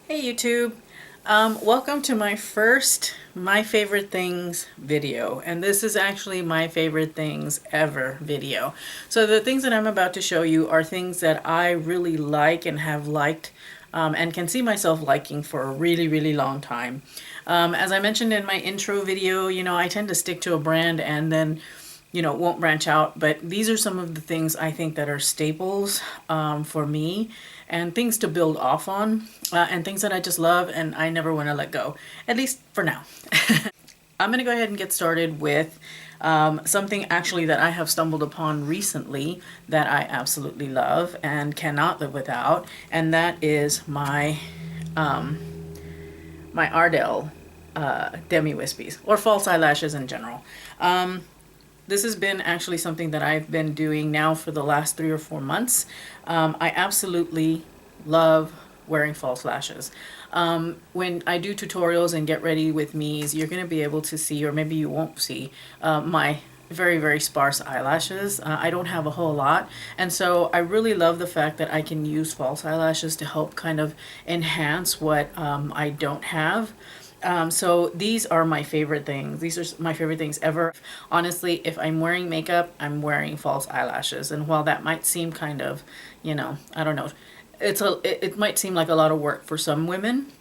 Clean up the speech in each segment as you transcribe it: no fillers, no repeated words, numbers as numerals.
Hey YouTube, welcome to my first My Favorite Things video, and this is actually my favorite things ever video. So the things that I'm about to show you are things that I really like and have liked and can see myself liking for a really long time. As I mentioned in my intro video, I tend to stick to a brand and then won't branch out, but these are some of the things I think that are staples for me and things to build off on and things that I just love and I never want to let go, at least for now. I'm going to go ahead and get started with something actually that I have stumbled upon recently that I absolutely love and cannot live without, and that is my my Ardell Demi Wispies, or false eyelashes in general. This has been actually something that I've been doing now for the last 3 or 4 months. I absolutely love wearing false lashes. When I do tutorials and get ready with me's, you're going to be able to see, or maybe you won't see, my very sparse eyelashes. I don't have a whole lot, and so I really love the fact that I can use false eyelashes to help kind of enhance what I don't have. So these are my favorite things. These are my favorite things ever. Honestly, if I'm wearing makeup, I'm wearing false eyelashes. And while that might seem kind of, I don't know, it might seem like a lot of work for some women.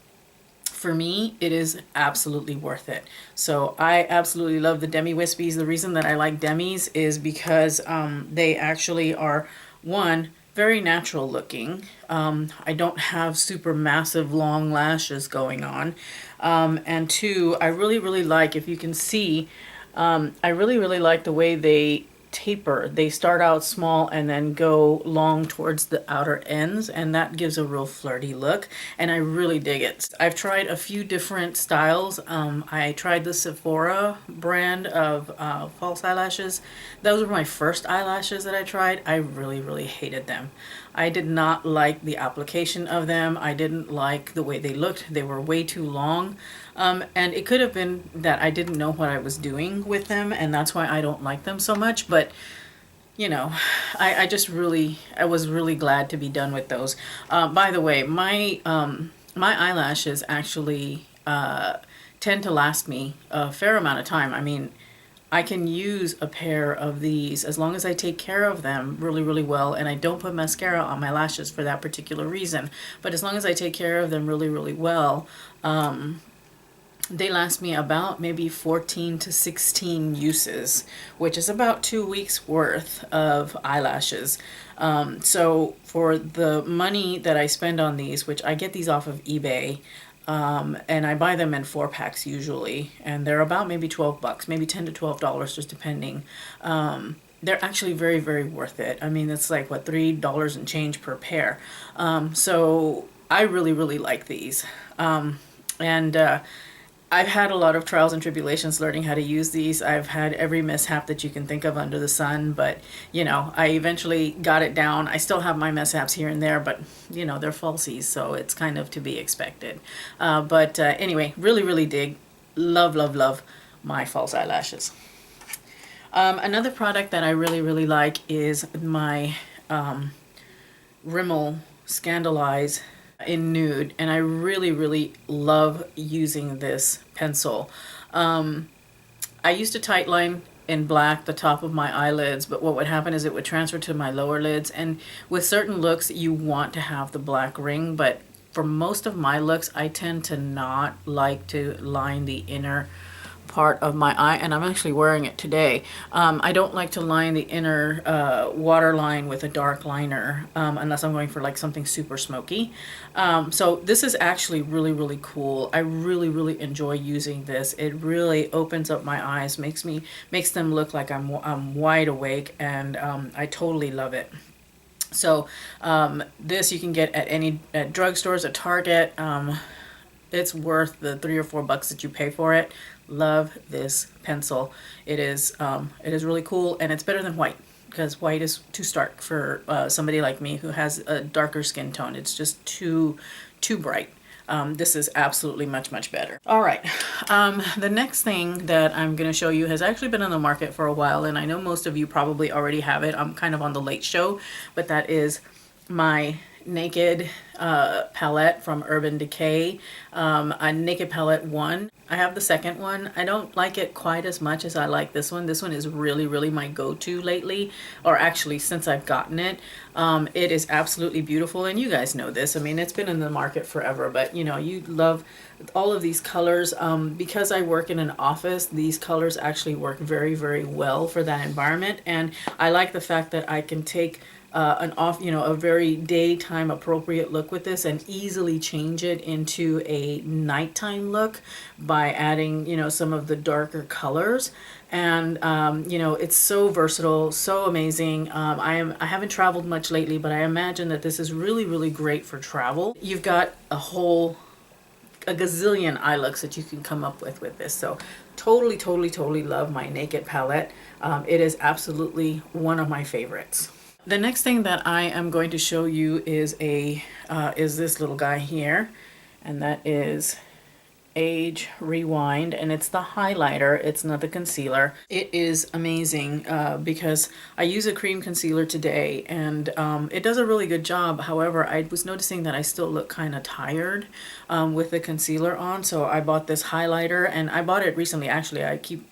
For me, it is absolutely worth it. So I absolutely love the Demi Wispies. The reason that I like Demis is because they actually are, one, very natural looking. I don't have super massive long lashes going on. And two, I really like, if you can see, I really like the way they taper. They start out small and then go long towards the outer ends, and that gives a real flirty look, and I really dig it. I've tried a few different styles. I tried the Sephora brand of false eyelashes. Those were my first eyelashes that I tried. I really hated them. I did not like the application of them. I didn't like the way they looked. They were way too long. And it could have been that I didn't know what I was doing with them, and that's why I don't like them so much. But, I was really glad to be done with those. By the way, my eyelashes actually tend to last me a fair amount of time. I mean, I can use a pair of these as long as I take care of them really well, and I don't put mascara on my lashes for that particular reason. But as long as I take care of them really well, they last me about maybe 14 to 16 uses, which is about 2 weeks worth of eyelashes. So for the money that I spend on these, which I get these off of eBay, and I buy them in 4-packs usually, and they're about maybe 12 bucks, maybe $10 to $12, just depending. They're actually very worth it. I mean, it's like, what, $3 and change per pair. So I really like these. And I've had a lot of trials and tribulations learning how to use these. I've had every mishap that you can think of under the sun, but I eventually got it down. I still have my mishaps here and there, but they're falsies, so it's kind of to be expected. But anyway, really dig, love my false eyelashes. Another product that I really like is my Rimmel Scandaleyes in Nude, and I really love using this pencil. I used to tightline in black the top of my eyelids, but what would happen is it would transfer to my lower lids, and with certain looks you want to have the black ring, but for most of my looks I tend to not like to line the inner part of my eye, and I'm actually wearing it today. I don't like to line the inner waterline with a dark liner unless I'm going for like something super smoky. So this is actually really cool. I really enjoy using this. It really opens up my eyes, makes them look like I'm wide awake, and I totally love it. So this you can get at drugstores, at Target. It's worth the 3 or 4 bucks that you pay for it. Love this pencil. It is really cool, and it's better than white, because white is too stark for somebody like me who has a darker skin tone. It's just too bright. This is absolutely much better. All right, the next thing that I'm going to show you has actually been on the market for a while, and I know most of you probably already have it. I'm kind of on the late show, but that is my Naked palette from Urban Decay, a Naked Palette 1. I have the second one. I don't like it quite as much as I like this one. This one is really, really my go-to lately, or actually since I've gotten it. It is absolutely beautiful, and you guys know this. I mean, it's been in the market forever, but you know, you love all of these colors. Because I work in an office, these colors actually work very, very well for that environment, and I like the fact that I can take a very daytime appropriate look with this and easily change it into a nighttime look by adding, you know, some of the darker colors. And you know, it's so versatile, so amazing. I haven't traveled much lately, but I imagine that this is really, really great for travel. You've got a gazillion eye looks that you can come up with this. So totally, totally, totally love my Naked palette. It is absolutely one of my favorites. The next thing that I am going to show you is this little guy here, and that is Age Rewind, and it's the highlighter. It's not the concealer. It is amazing because I use a cream concealer today, and it does a really good job. However, I was noticing that I still look kind of tired with the concealer on, so I bought this highlighter, and I bought it recently. Actually,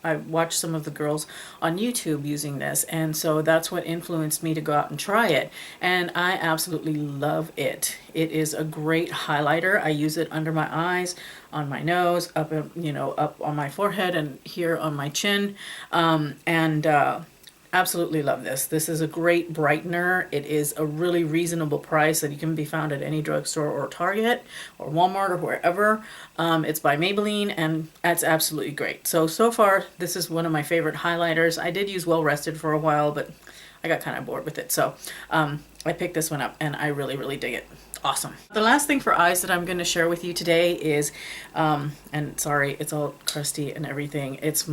I watched some of the girls on YouTube using this, and so that's what influenced me to go out and try it, and I absolutely love it. It is a great highlighter. I use it under my eyes, on my nose, up, you know, up on my forehead, and here on my chin, absolutely love this. This is a great brightener. It is a really reasonable price that you can be found at any drugstore or Target or Walmart or wherever. It's by Maybelline, and it's absolutely great. So far, this is one of my favorite highlighters. I did use Well Rested for a while, but I got kind of bored with it. So I picked this one up, and I really, really dig it. Awesome. The last thing for eyes that I'm going to share with you today is, and sorry, it's all crusty and everything. It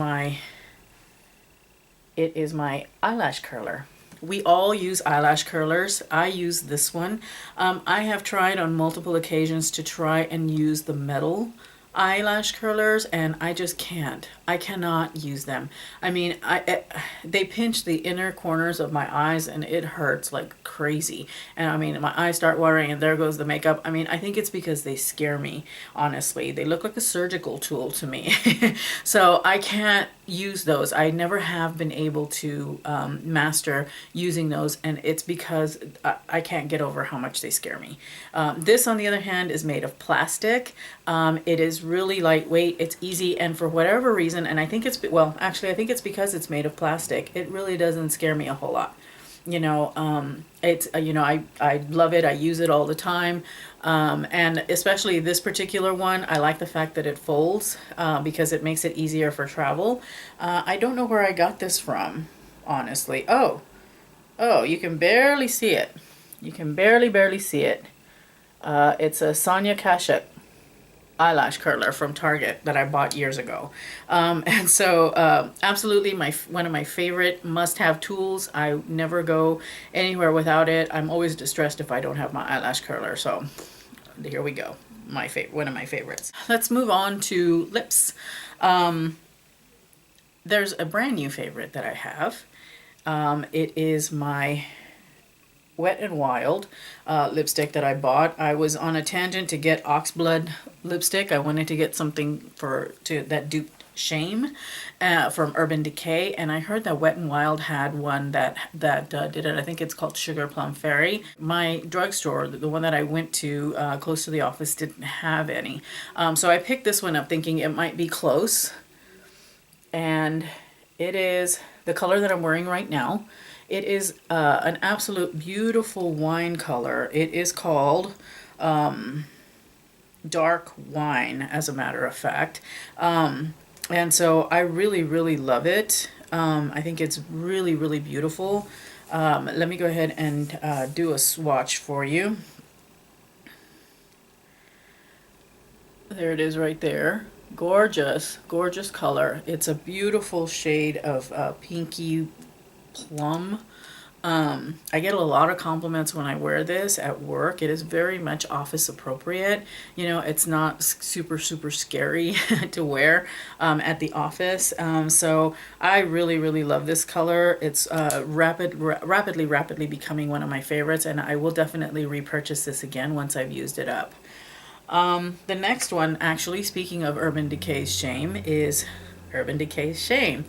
is my eyelash curler. We all use eyelash curlers. I use this one. I have tried on multiple occasions to try and use the metal eyelash curlers, and I just can't. I cannot use them. I mean, they pinch the inner corners of my eyes, and it hurts like crazy. And I mean, my eyes start watering, and there goes the makeup. I mean, I think it's because they scare me, honestly. They look like a surgical tool to me. So I can't use those. I never have been able to master using those, and it's because I can't get over how much they scare me. This, on the other hand, is made of plastic. It is really lightweight. It's easy, and for whatever reason, and I think it's, well, actually, I think it's because it's made of plastic, it really doesn't scare me a whole lot. You know, it's, you know, I love it. I use it all the time. And especially this particular one, I like the fact that it folds because it makes it easier for travel. I don't know where I got this from, honestly. Oh, you can barely see it. You can barely see it. It's a Sonya Kashuk eyelash curler from Target that I bought years ago. And so absolutely one of my favorite must-have tools. I never go anywhere without it. I'm always distressed if I don't have my eyelash curler. So here we go. One of my favorites. Let's move on to lips. There's a brand new favorite that I have. It is my Wet n Wild lipstick that I bought. I was on a tangent to get Oxblood lipstick. I wanted to get something that duped Shame from Urban Decay, and I heard that Wet n Wild had one that did it. I think it's called Sugar Plum Fairy. My drugstore, the one that I went to close to the office, didn't have any. So I picked this one up thinking it might be close, and it is the color that I'm wearing right now. It is an absolute beautiful wine color. It is called Dark Wine, as a matter of fact. And so I really, really love it. I think it's really, really beautiful. Let me go ahead and do a swatch for you. There it is right there. Gorgeous, gorgeous color. It's a beautiful shade of pinky plum. I get a lot of compliments when I wear this at work. It is very much office appropriate. You know, it's not super scary to wear at the office. So I really love this color. It's rapidly becoming one of my favorites, and I will definitely repurchase this again once I've used it up. The next one, actually, speaking of Urban Decay's Shame, is Urban Decay's Shame.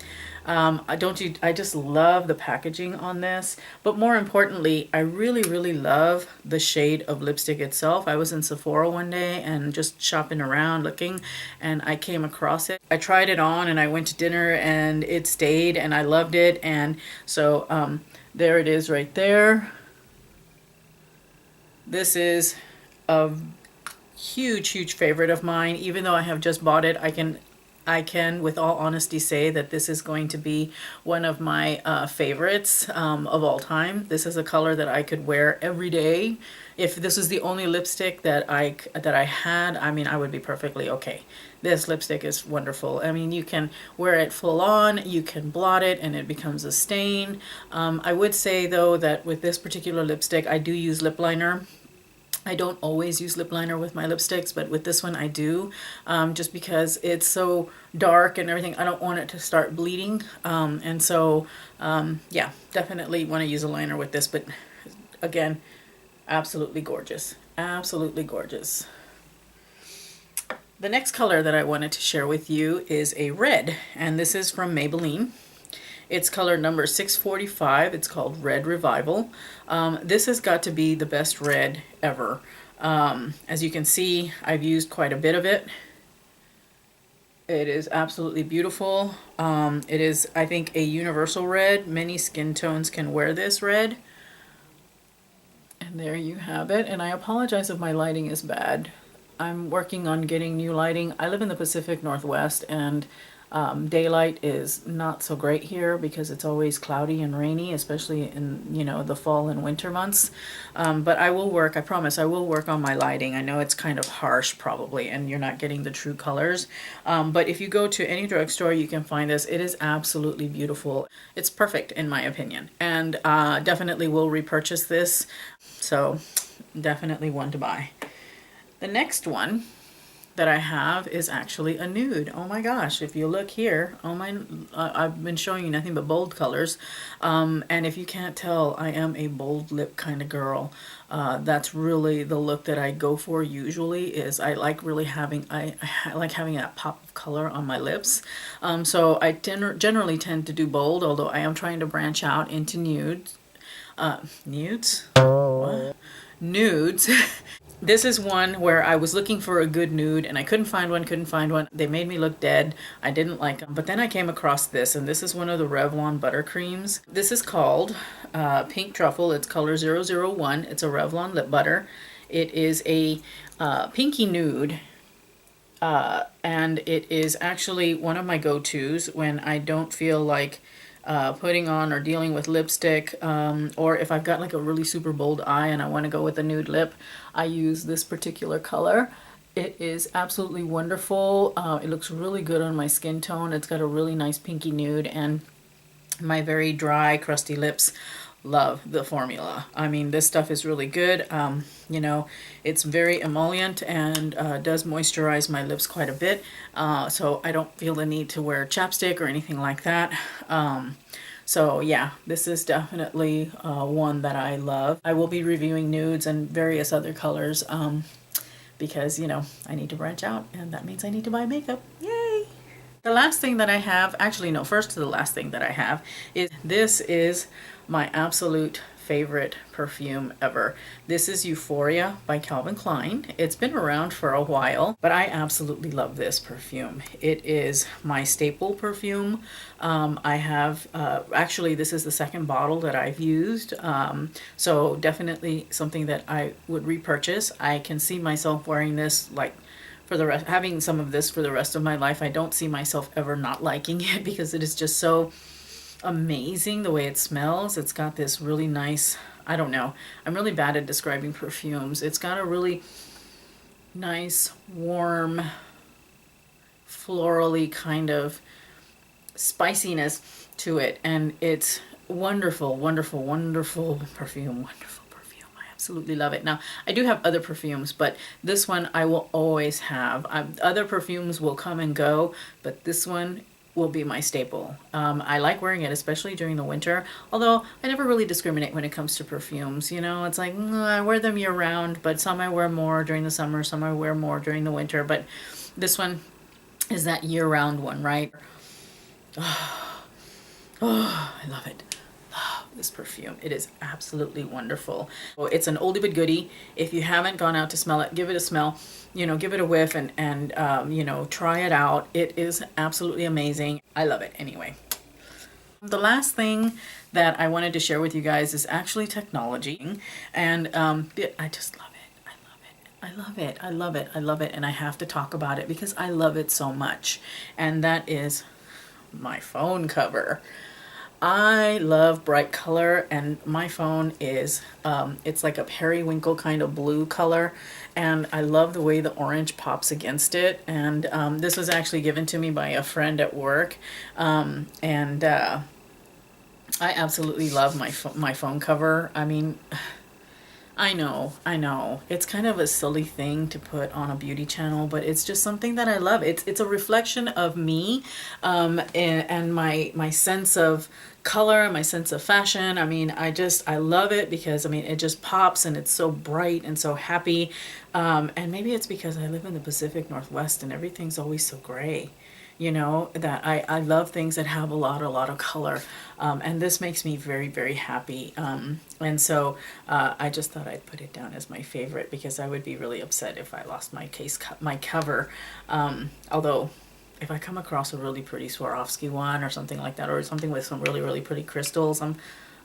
I just love the packaging on this, but more importantly, I really love the shade of lipstick itself. I was in Sephora one day and just shopping around looking, and I came across it. I tried it on and I went to dinner and it stayed and I loved it. And so there it is right there. This is a huge favorite of mine. Even though I have just bought it, I can with all honesty say that this is going to be one of my favorites of all time. This is a color that I could wear every day. If this was the only lipstick that I had, I mean, I would be perfectly okay. This lipstick is wonderful. I mean, you can wear it full on, you can blot it and it becomes a stain. I would say though that with this particular lipstick, I do use lip liner. I don't always use lip liner with my lipsticks, but with this one I do, just because it's so dark and everything. I don't want it to start bleeding, and so yeah, definitely want to use a liner with this, but again, absolutely gorgeous. Absolutely gorgeous. The next color that I wanted to share with you is a red, and this is from Maybelline. It's color number 645. It's called Red Revival. This has got to be the best red ever. As you can see, I've used quite a bit of it. It is absolutely beautiful. It is, I think, a universal red. Many skin tones can wear this red. And there you have it. And I apologize if my lighting is bad. I'm working on getting new lighting. I live in the Pacific Northwest, and daylight is not so great here because it's always cloudy and rainy, especially in, you know, the fall and winter months. But I will work, I promise, I will work on my lighting. I know it's kind of harsh probably and you're not getting the true colors. But if you go to any drugstore, you can find this. It is absolutely beautiful. It's perfect in my opinion, and definitely will repurchase this. So definitely one to buy. The next one that I have is actually a nude. Oh my gosh, if you look here, oh my, I've been showing you nothing but bold colors, and if you can't tell, I am a bold lip kind of girl. That's really the look that I go for usually. Is I like really having, I like having that pop of color on my lips. So I generally tend to do bold, although I am trying to branch out into nudes. Nudes? What? Nudes. This is one where I was looking for a good nude and I couldn't find one. They made me look dead. I didn't like them. But then I came across this, and this is one of the Revlon buttercreams. This is called Pink Truffle. It's color 001. It's a Revlon lip butter. It is a pinky nude. And it is actually one of my go-tos when I don't feel like putting on or dealing with lipstick, or if I've got like a really super bold eye and I want to go with a nude lip, I use this particular color. It is absolutely wonderful. It looks really good on my skin tone. It's got a really nice pinky nude, and my very dry, crusty lips love the formula. I mean, this stuff is really good. You know, it's very emollient and does moisturize my lips quite a bit. So I don't feel the need to wear chapstick or anything like that. So yeah, this is definitely one that I love. I will be reviewing nudes and various other colors because, you know, I need to branch out, and that means I need to buy makeup. Yay! The last thing that I have, actually no, first to the last thing that I have is this is my absolute favorite perfume ever. This is Euphoria by Calvin Klein. It's been around for a while, but I absolutely love this perfume. It is my staple perfume. I have, actually this is the second bottle that I've used, so definitely something that I would repurchase. I can see myself wearing this like for the rest, having some of this for the rest of my life. I don't see myself ever not liking it because it is just so amazing the way it smells. It's got this really nice, I don't know, I'm really bad at describing perfumes. It's got a really nice, warm, florally kind of spiciness to it, and it's wonderful, wonderful, wonderful perfume. Wonderful perfume. I absolutely love it. Now, I do have other perfumes, but this one I will always have. Other perfumes will come and go, but this one will be my staple. I like wearing it, especially during the winter, although I never really discriminate when it comes to perfumes. You know, it's like, I wear them year round, but some I wear more during the summer, some I wear more during the winter, but this one is that year round one, right? Oh, I love it. Love this perfume. It is absolutely wonderful. It's an oldie but goodie. If you haven't gone out to smell it, give it a smell. You know, give it a whiff and you know, try it out. It is absolutely amazing. I love it anyway. The last thing that I wanted to share with you guys is actually technology. And I just love it. I love it. I love it. I love it. I love it. And I have to talk about it because I love it so much. And that is my phone cover. I love bright color, and my phone is, it's like a periwinkle kind of blue color, and I love the way the orange pops against it. And this was actually given to me by a friend at work, and I absolutely love my phone cover. I mean, I know. It's kind of a silly thing to put on a beauty channel, but it's just something that I love. It's a reflection of me, and my sense of color, my sense of fashion. I mean, I love it because, I mean, it just pops and it's so bright and so happy. And maybe it's because I live in the Pacific Northwest and everything's always so gray. You know, that I love things that have a lot of color, and this makes me very, very happy. And so I just thought I'd put it down as my favorite because I would be really upset if I lost my cover. Although if I come across a really pretty Swarovski one or something like that, or something with some really, really pretty crystals, I'm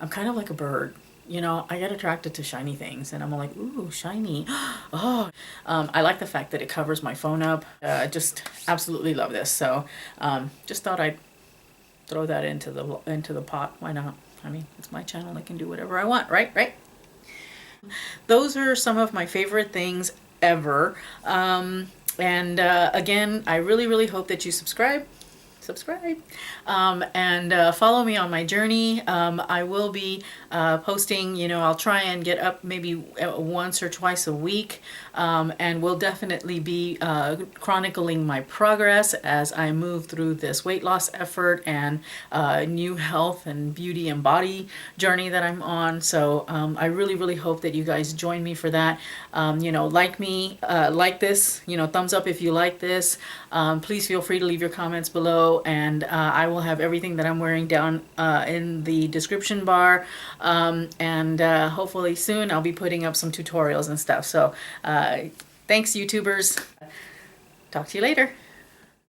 kind of like a bird. You know, I get attracted to shiny things and I'm like, ooh, shiny. Oh, I like the fact that it covers my phone up. Just absolutely love this. So just thought I'd throw that into the pot. Why not? I mean, it's my channel. I can do whatever I want, right? Those are some of my favorite things ever. And again, I really, really hope that you subscribe, and follow me on my journey. I will be posting, you know, I'll try and get up maybe once or twice a week, and we'll definitely be chronicling my progress as I move through this weight loss effort and new health and beauty and body journey that I'm on. So I really, really hope that you guys join me for that. You know, like this, you know, thumbs up if you like this. Please feel free to leave your comments below, and I will have everything that I'm wearing down in the description bar, and hopefully soon I'll be putting up some tutorials and stuff. So thanks, YouTubers. Talk to you later.